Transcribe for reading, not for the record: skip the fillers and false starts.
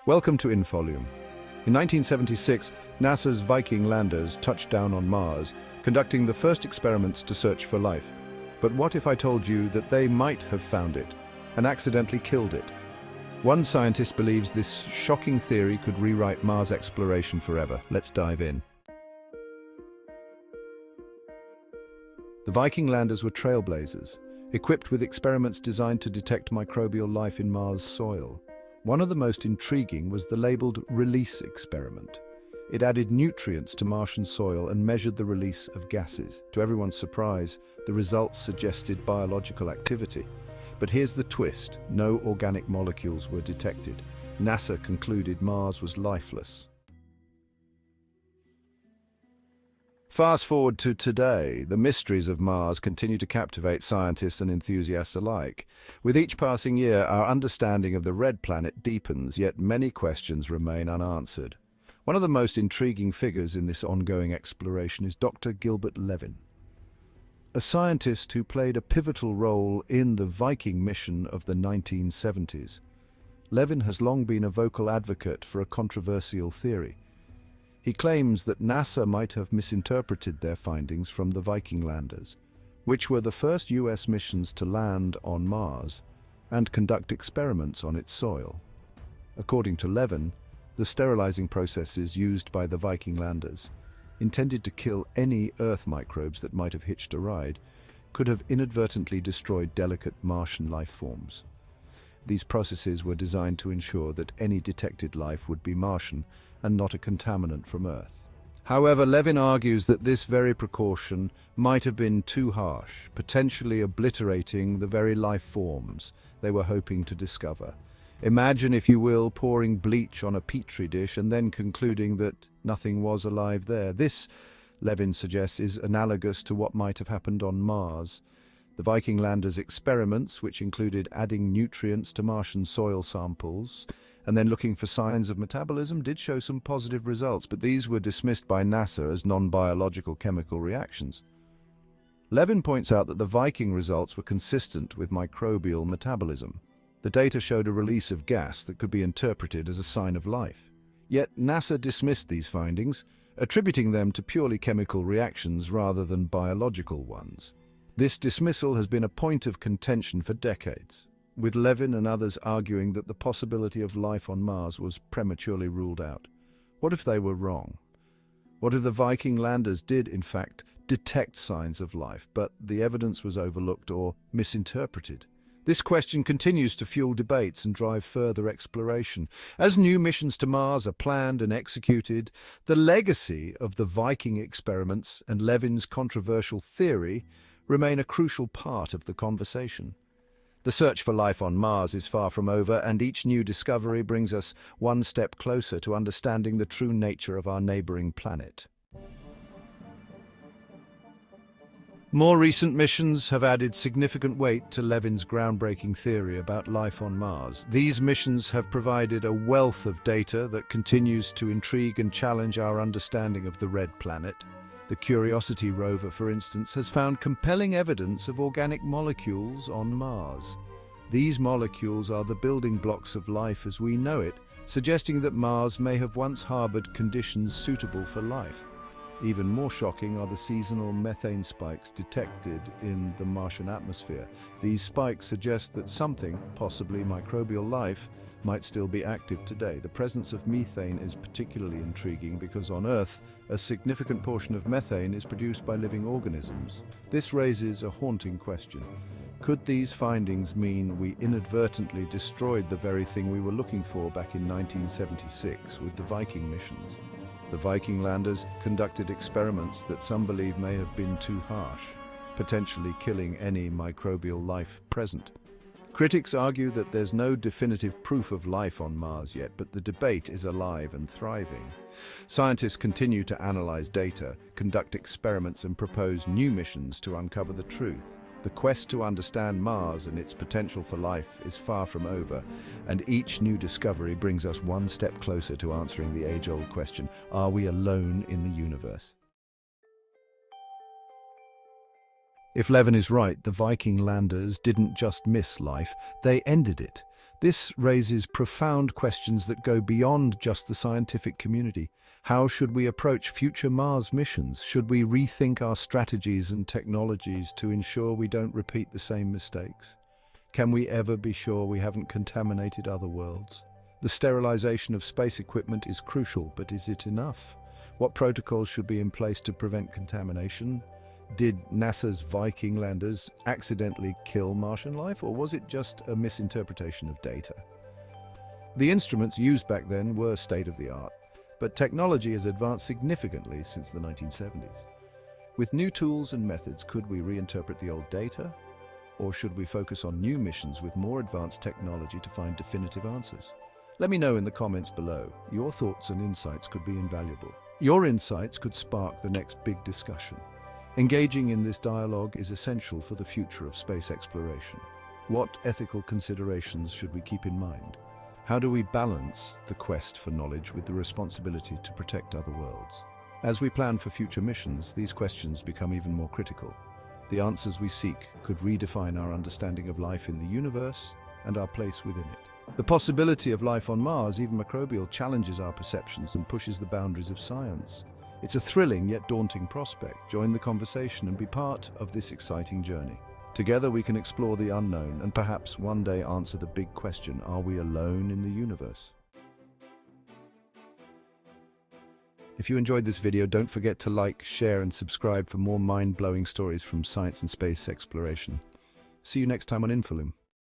Welcome to Infolium. In 1976, NASA's Viking landers touched down on Mars, conducting the first experiments to search for life. But what if I told you that they might have found it and accidentally killed it? One scientist believes this shocking theory could rewrite Mars exploration forever. Let's dive in. The Viking landers were trailblazers, equipped with experiments designed to detect microbial life in Mars soil. One of the most intriguing was the labeled release experiment. It added nutrients to Martian soil and measured the release of gases. To everyone's surprise, the results suggested biological activity. But here's the twist: no organic molecules were detected. NASA concluded Mars was lifeless. Fast forward to today, the mysteries of Mars continue to captivate scientists and enthusiasts alike. With each passing year, our understanding of the red planet deepens, yet many questions remain unanswered. One of the most intriguing figures in this ongoing exploration is Dr. Gilbert Levin, a scientist who played a pivotal role in the Viking mission of the 1970s. Levin has long been a vocal advocate for a controversial theory. He claims that NASA might have misinterpreted their findings from the Viking landers, which were the first US missions to land on Mars and conduct experiments on its soil. According to Levin, the sterilizing processes used by the Viking landers, intended to kill any Earth microbes that might have hitched a ride, could have inadvertently destroyed delicate Martian life forms. These processes were designed to ensure that any detected life would be Martian and not a contaminant from Earth. However, Levin argues that this very precaution might have been too harsh, potentially obliterating the very life forms they were hoping to discover. Imagine, if you will, pouring bleach on a petri dish and then concluding that nothing was alive there. This, Levin suggests, is analogous to what might have happened on Mars. The Viking landers' experiments, which included adding nutrients to Martian soil samples and then looking for signs of metabolism, did show some positive results, but these were dismissed by NASA as non-biological chemical reactions. Levin points out that the Viking results were consistent with microbial metabolism. The data showed a release of gas that could be interpreted as a sign of life. Yet NASA dismissed these findings, attributing them to purely chemical reactions rather than biological ones. This dismissal has been a point of contention for decades, with Levin and others arguing that the possibility of life on Mars was prematurely ruled out. What if they were wrong? What if the Viking landers did, in fact, detect signs of life, but the evidence was overlooked or misinterpreted? This question continues to fuel debates and drive further exploration. As new missions to Mars are planned and executed, the legacy of the Viking experiments and Levin's controversial theory remain a crucial part of the conversation. The search for life on Mars is far from over, and each new discovery brings us one step closer to understanding the true nature of our neighboring planet. More recent missions have added significant weight to Levin's groundbreaking theory about life on Mars. These missions have provided a wealth of data that continues to intrigue and challenge our understanding of the red planet. The Curiosity rover, for instance, has found compelling evidence of organic molecules on Mars. These molecules are the building blocks of life as we know it, suggesting that Mars may have once harbored conditions suitable for life. Even more shocking are the seasonal methane spikes detected in the Martian atmosphere. These spikes suggest that something, possibly microbial life, might still be active today. The presence of methane is particularly intriguing because on Earth, a significant portion of methane is produced by living organisms. This raises a haunting question. Could these findings mean we inadvertently destroyed the very thing we were looking for back in 1976 with the Viking missions? The Viking landers conducted experiments that some believe may have been too harsh, potentially killing any microbial life present. Critics argue that there's no definitive proof of life on Mars yet, but the debate is alive and thriving. Scientists continue to analyze data, conduct experiments, and propose new missions to uncover the truth. The quest to understand Mars and its potential for life is far from over, and each new discovery brings us one step closer to answering the age-old question: are we alone in the universe? If Levin is right, the Viking landers didn't just miss life, they ended it. This raises profound questions that go beyond just the scientific community. How should we approach future Mars missions? Should we rethink our strategies and technologies to ensure we don't repeat the same mistakes? Can we ever be sure we haven't contaminated other worlds? The sterilization of space equipment is crucial, but is it enough? What protocols should be in place to prevent contamination? Did NASA's Viking landers accidentally kill Martian life, or was it just a misinterpretation of data? The instruments used back then were state-of-the-art, but technology has advanced significantly since the 1970s. With new tools and methods, could we reinterpret the old data? Or should we focus on new missions with more advanced technology to find definitive answers? Let me know in the comments below. Your thoughts and insights could be invaluable. Your insights could spark the next big discussion. Engaging in this dialogue is essential for the future of space exploration. What ethical considerations should we keep in mind? How do we balance the quest for knowledge with the responsibility to protect other worlds? As we plan for future missions, these questions become even more critical. The answers we seek could redefine our understanding of life in the universe and our place within it. The possibility of life on Mars, even microbial, challenges our perceptions and pushes the boundaries of science. It's a thrilling yet daunting prospect. Join the conversation and be part of this exciting journey. Together we can explore the unknown and perhaps one day answer the big question, are we alone in the universe? If you enjoyed this video, don't forget to like, share and subscribe for more mind-blowing stories from science and space exploration. See you next time on Infolume.